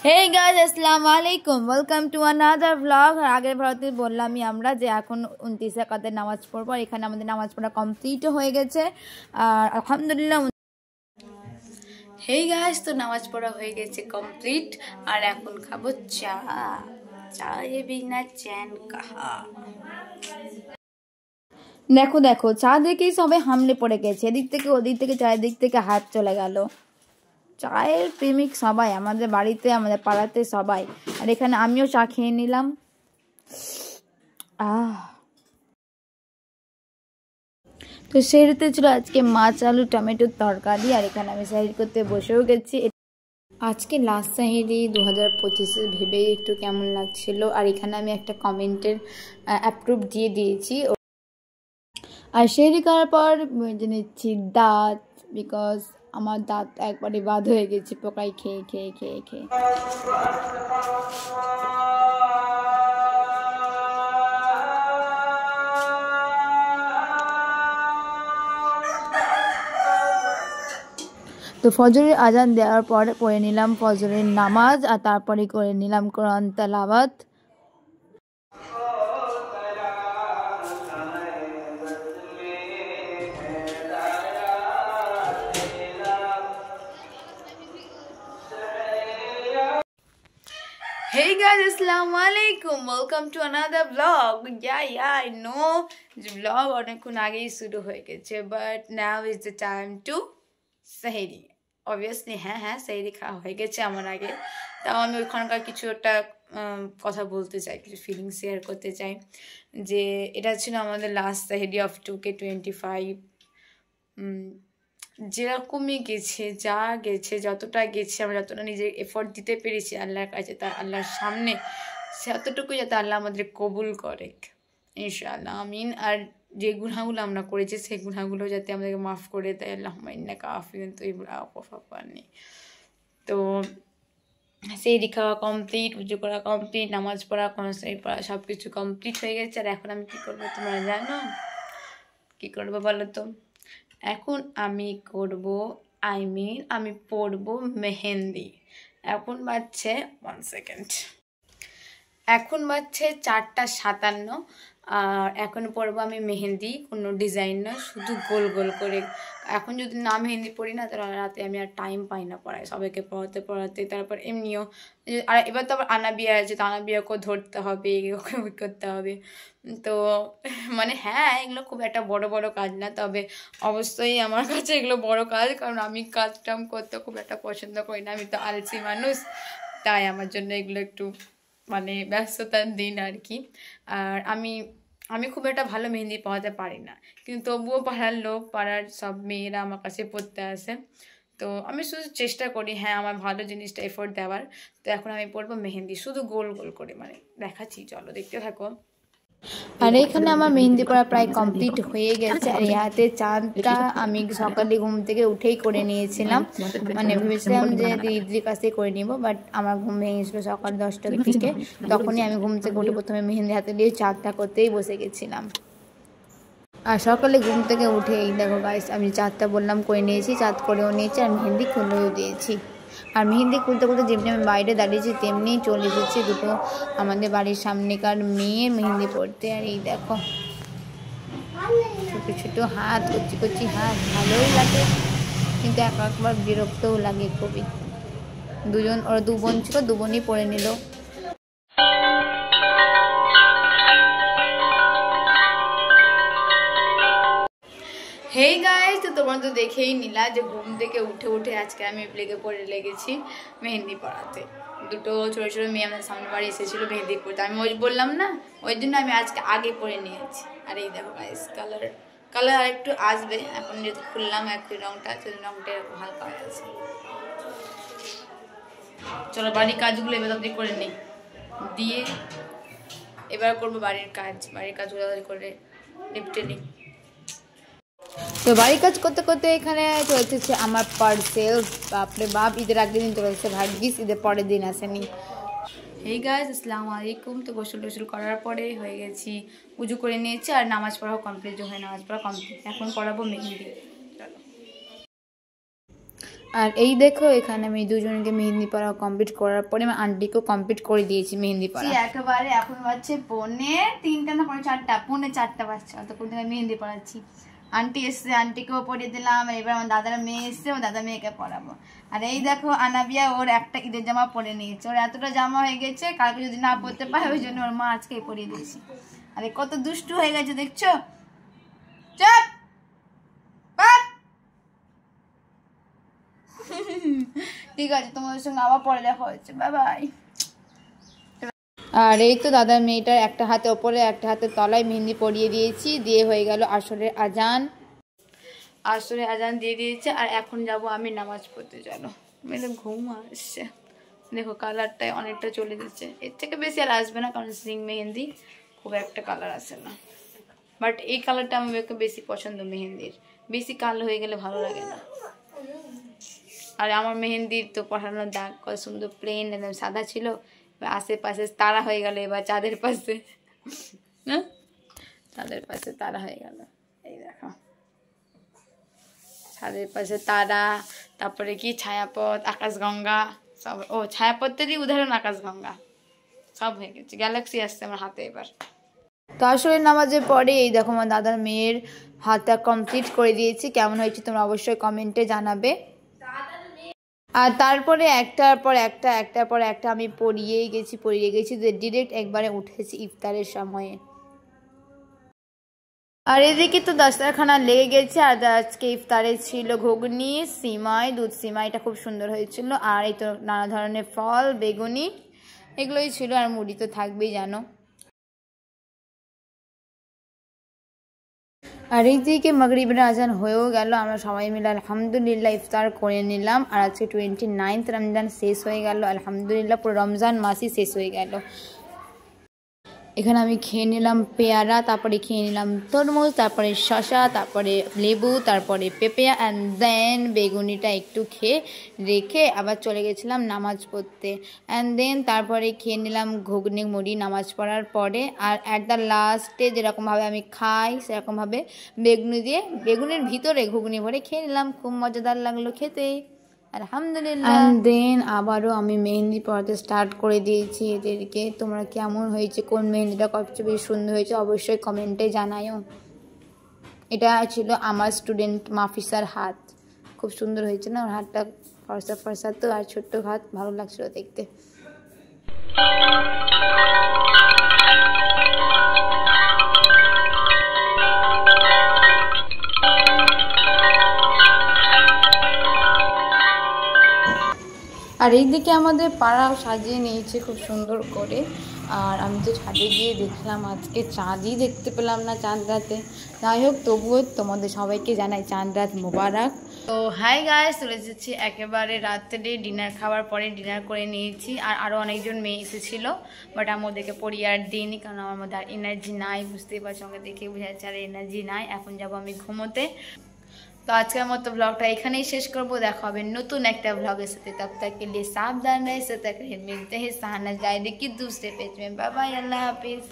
Hey guys, আসসালামু আলাইকুম, welcome to another blog. আগের ভারতে বললামই আমরা যে এখন 29 রাকাতের নামাজ পড়বো। আর এখানে আমাদের নামাজ পড়া কমপ্লিটও হয়ে গেছে আর আলহামদুলিল্লাহ। হেই গাইস, তো নামাজ পড়া হয়ে গেছে কমপ্লিট আর এখন খাবো চা। চায়ে বিনা চ্যান কাহা। দেখো দেখো, চা দেখেই সবাই হামলে পড়ে গেছে, এদিক থেকে ওদিক থেকে, চারিদিক থেকে হাত চলে গেল। চায়ের প্রেমিক সবাই আমাদের বাড়িতে, আমাদের পাড়াতে সবাই। আর এখানে আমিও চা খেয়ে নিলাম। তো সেরিতে ছিল আজকে মাছ আলু টমেটোর তরকারি। আর এখানে আমি সাহির করতে বসেও গেছি। আজকে লাস্ট সাহিরি 2025 ভেবে একটু কেমন লাগছিল। আর এখানে আমি একটা কমেন্টের অ্যাপ্রুভ দিয়ে দিয়েছি। আর সেরি করার পর নিচ্ছি দাঁত, বিকজ আমার দাঁত একবারে বাদ হয়ে গেছে পোকাই খেয়ে খেয়ে খেয়ে খেয়ে। তো ফজরের আজান দেওয়ার পর পড়ে নিলাম ফজরের নামাজ আর তারপরে করে নিলাম কোরআন তেলাওয়াত। Hey guys, assalamu alaikum, welcome to another vlog. Yeah, I know the vlog অনেকক্ষণ আগেই শুরু হয়ে গেছে, but now is the time to sehri. Obviously হ্যাঁ সাহেরি খাওয়া হয়ে গেছে আমার আগে। তাও আমি ওইখানকার কিছু একটা কথা বলতে চাই, কিছু ফিলিং শেয়ার করতে চাই। যে এটা ছিল আমাদের লাস্ট সাহেরি অফ 2K25। যেরকমই গেছে, যা গেছে, যতটা গেছে, আমরা যতটা নিজের এফোর্ট দিতে পেরেছি আল্লাহর কাছে, তার আল্লাহর সামনে, ততটুকু যাতে আল্লাহ আমাদের কবুল করে ইনশাআল্লাহ, আমিন। আর যে গুনাহগুলো আমরা করেছি সেই গুনাহগুলো যাতে আমাদেরকে মাফ করে দেয়, আল্লাহুম্মা ইন্নাকা আফুউন তুহিব্বুল আফওয়া ফা'ফু আন্নি। তো সেহরি খাওয়া কমপ্লিট, উজু করা কমপ্লিট, নামাজ পড়া, কোরআন পড়া সব কিছু কমপ্লিট হয়ে গেছে। আর এখন আমি কী করবো তোমরা জানো? কী করবো বলো তো? এখন আমি আমি পরবো মেহেন্দি। এখন বাজছে 1 সেকেন্ড, এখন বাজছে 4:57। আর এখন পরবো আমি মেহেন্দি, কোনো ডিজাইন না, শুধু গোল গোল করে। এখন যদি না মেহেন্দি পড়ি না, তাহলে রাতে আমি আর টাইম পাই না পড়াই, সবাইকে পড়াতে। তারপর এমনিও আর এবার তো আবার আনাবিয়া আছে, তো আনাবিয়াকেও ধরতে হবে, ওকে করতে হবে। তো মানে হ্যাঁ, এগুলো খুব একটা বড় বড় কাজ না, তবে অবশ্যই আমার কাছে এগুলো বড় কাজ, কারণ আমি কাজটাম করতে খুব একটা পছন্দ করি না, আমি তো আলসি মানুষ। তাই আমার জন্য এগুলো একটু মানে ব্যস্ততার দিন আর কি। আর আমি খুব একটা ভালো মেহেন্দি পড়াতে পারি না, কিন্তু তবুও পাড়ার সব মেয়েরা আমার কাছে পড়তে আসে। তো আমি শুধু চেষ্টা করি হ্যাঁ আমার ভালো জিনিসটা এফোর্ট দেওয়ার। তো এখন আমি পড়বো মেহেন্দি, শুধু গোল গোল করে, মানে দেখাচ্ছি, চলো দেখতে থাকো। আর এখানে আমার মেহেন্দি পড়া প্রায় কমপ্লিট হয়ে গেছে। আর এই হাতে চাঁদটা আমি সকালে ঘুম থেকে উঠেই করে নিয়েছিলাম, মানে ভেবেছিলাম যে দিদির কাছে করে নিব, বাট আমার ঘুম ভেঙে গেছিলো সকাল 10টার দিকে। তখনই আমি ঘুম থেকে উঠে প্রথমে মেহেন্দি হাতে দিয়ে চাঁদটা করতেই বসে গেছিলাম। আর সকালে ঘুম থেকে উঠে এই দেখো গাইস, আমি চাঁদটা বললাম করে নিয়েছি, চাঁদ করেও নিয়েছি আর মেহেন্দি খুলেও দিয়েছি। আর মেহেন্দি খুলতে খুলতে যেমনি আমি বাইরে দাঁড়িয়েছি তেমনি চলে এসেছি দুটো আমাদের বাড়ির সামনেকার মেয়ে মেহেন্দি পড়তে। আর এই দেখো ছোটো ছোটো হাত, কচি কচি হাত, ভালোই লাগে, কিন্তু একবার বিরক্তও লাগে খুবই। ওরা 2 বোন ছিল, 2 বোনই পড়ে নিল। হেই গাইস, তো তোমরা তো দেখেই নিলা যে ঘুম থেকে উঠে আজকে আমি লেগে লেগেছি মেহেন্দি পড়াতে। দুটো ছোটো ছোটো মেয়ে আমাদের সামনে বাড়ি এসেছিলো মেহেন্দি পড়তে, আমি ওই বললাম না, ওই জন্য আমি আজকে আগে পরে নিয়েছি। আর এই দেখো গাইস, কালার আর একটু আসবে, এখন যেহেতু খুললাম একটু রঙটা, রঙটা এরকম হালকা হয়ে আছে। চলো বাড়ির কাজগুলো এবার তাড়াতাড়ি করে নিই, দিয়ে এবার করবো বাড়ির কাজগুলো তাড়াতাড়ি করে নিপটে নিই। তো বাড়ির কাজ করতে করতে এখানে চলতেছে আমার পার্সেল। বাপরে বাপ, ঈদের আগের দিন চলেছে, ভাগ্যিস ঈদের পরের দিন আসেনি। হেই গাইস, আসসালামু আলাইকুম। তো গোসল করার পরে হয়ে গেছি, উজু করে নিয়েছি আর নামাজ পড়াও কমপ্লিট। নামাজ পড়া কমপ্লিট, এখন পড়াবো মেহেন্দি। চলো। আর এই দেখো এখানে আমি দুজনকে মেহেন্দি পরা কমপ্লিট করার পরে আমি আন্টিকেও কমপ্লিট করে দিয়েছি মেহেন্দি পরা। একেবারে এখন বাজছে 3:45 না 4:30, 4:45 বাজছে, তখন থেকে মেহেন্দি পড়াচ্ছি। আন্টি এসছে, আন্টিকেও পরিয়ে দিলাম। এবার আমার দাদার মেয়ে এসছে, ও দাদা মেয়েকে পরাবো। আর এই দেখো আনাবিয়া ওর একটা ঈদের জামা পরে নিয়েছে, ওর এতটা জামা হয়ে গেছে, কালকে যদি না পরতে পারে ওই জন্য ওর মা আজকেই পরিয়ে দিয়েছি। আরে কত দুষ্টু হয়ে গেছে দেখছো। চুপ ঠিক আছে, তোমাদের সঙ্গে আবার পরে দেখা হচ্ছে, বাই বাই। আর এই তো দাদার মেয়েটার একটা হাতে ওপরে একটা হাতে তলায় মেহেন্দি পরিয়ে দিয়েছি, দিয়ে হয়ে গেল আসরের আজান। আসরের আজান দিয়ে দিয়েছে। আর এখন যাব আমি নামাজ পড়তে। চলো, মেয়েটা ঘুম আসছে, দেখো কালারটাই অনেকটা চলে যাচ্ছে, এর থেকে বেশি আর আসবে না, কারণ সিং মেহেন্দি খুব একটা কালার আসে না। বাট এই কালারটা আমার বেশি পছন্দ মেহেন্দির, বেশি কালো হয়ে গেলে ভালো লাগে না। আর আমার মেহেন্দির তো পড়ানোর দাগ কত সুন্দর প্লেন একদম সাদা ছিল, আশেপাশে তারা হয়ে গেল, এবার চাঁদের পাশে, হ্যাঁ চাঁদের পাশে তারা হয়ে গেল। এই দেখো ছাদের পাশে তারা, তারপরে কি ছায়াপথ, আকাশগঙ্গা সব। ও ছায়াপথেরই উদাহরণ আকাশগঙ্গা, সব হয়ে গেছে, গ্যালাক্সি আসছে আমার হাতে এবার। তো আসলে নামাজের পরে এই দেখো আমার দাদার মেয়ের হাতটা কমপ্লিট করে দিয়েছি। কেমন হয়েছে তোমরা অবশ্যই কমেন্টে জানাবে। আর তারপরে একটার পর একটা আমি পড়িয়ে গেছি ডিরেক্ট একবারে উঠেছি ইফতারের সময়ে। আর এদিকে তো দস্তরখানা লেগে গেছে। আর আজকে ইফতারে ছিল ঘুগনি, সিমাই, দুধ সিমাইটা খুব সুন্দর হয়েছিল। আর এই তো নানা ধরনের ফল, বেগুনি, এগুলোই ছিল। আর মুড়ি তো থাকবেই জানো। আর এইদিকে মাগরিবের আজান হয়েও গেল, আমরা সবাই মিলে আলহামদুলিল্লাহ ইফতার করে নিলাম। আর আজকে 29 রমজান শেষ হয়ে গেল, আলহামদুলিল্লাহ পুরো রমজান মাসই শেষ হয়ে গেল। এখানে আমি খেয়ে নিলাম পেয়ারা, তারপরে খেয়ে নিলাম তরমুজ, তারপরে শসা, তারপরে লেবু, তারপরে পেঁপে, অ্যান্ড দেন বেগুনিটা একটু খেয়ে রেখে আবার চলে গেছিলাম নামাজ পড়তে। অ্যান্ড দেন তারপরে খেয়ে নিলাম ঘুগনি মুড়ি নামাজ পড়ার পরে। আর অ্যাট দ্য লাস্টে যেরকমভাবে আমি খাই সেরকমভাবে বেগুনি দিয়ে বেগুনির ভিতরে ঘুগনি ভরে খেয়ে নিলাম, খুব মজাদার লাগলো খেতে, আলহামদুলিল্লাহ। দেন আবারও আমি মেহেন্দি পড়াতে স্টার্ট করে দিয়েছি এদেরকে। তোমরা কেমন হয়েছে, কোন মেহেন্দিটা সবচেয়ে বেশি সুন্দর হয়েছে অবশ্যই কমেন্টে জানাও। এটা ছিল আমার স্টুডেন্ট মাফিসার হাত, খুব সুন্দর হয়েছে না, ওর হাতটা ফর্সা ফর্সা তো, আর ছোট্ট হাত, ভালো লাগছিল দেখতে। আর এইদিকে আমাদের পাড়াও সাজিয়ে নিয়েছে খুব সুন্দর করে। আর আমি তো ছাদে গিয়ে দেখলাম আজকে চাঁদই দেখতে পেলাম না চাঁদ রাতে। যাই হোক, তবুও তোমাদের সবাইকে জানাই চাঁদ রাত মোবারক। তো হাই গাইস, চলে এসেছি একেবারে রাত্রে ডিনার খাওয়ার পরে, ডিনার করে নিয়েছি। আর আরও অনেকজন মেয়ে এসেছিলো, বাট আমি ওদেরকে পড়িয়ে আর দিইনি, কারণ আমার মধ্যে আর এনার্জি নাই, বুঝতেই পারছি, আমাকে দেখে বোঝা যাচ্ছে আর এনার্জি নাই। এখন যাবো আমি ঘুমোতে। তো আজকের মতো ব্লগটা এখানেই শেষ করবো, দেখা হবে নতুন একটা ব্লগের সাথে। তब तक के लिए सावधान रहे, सतर्क रहे। मिलते हैं शाहनाज डायरी की दूसरे पेज में। बाय बाय, अल्लाह हाफिज।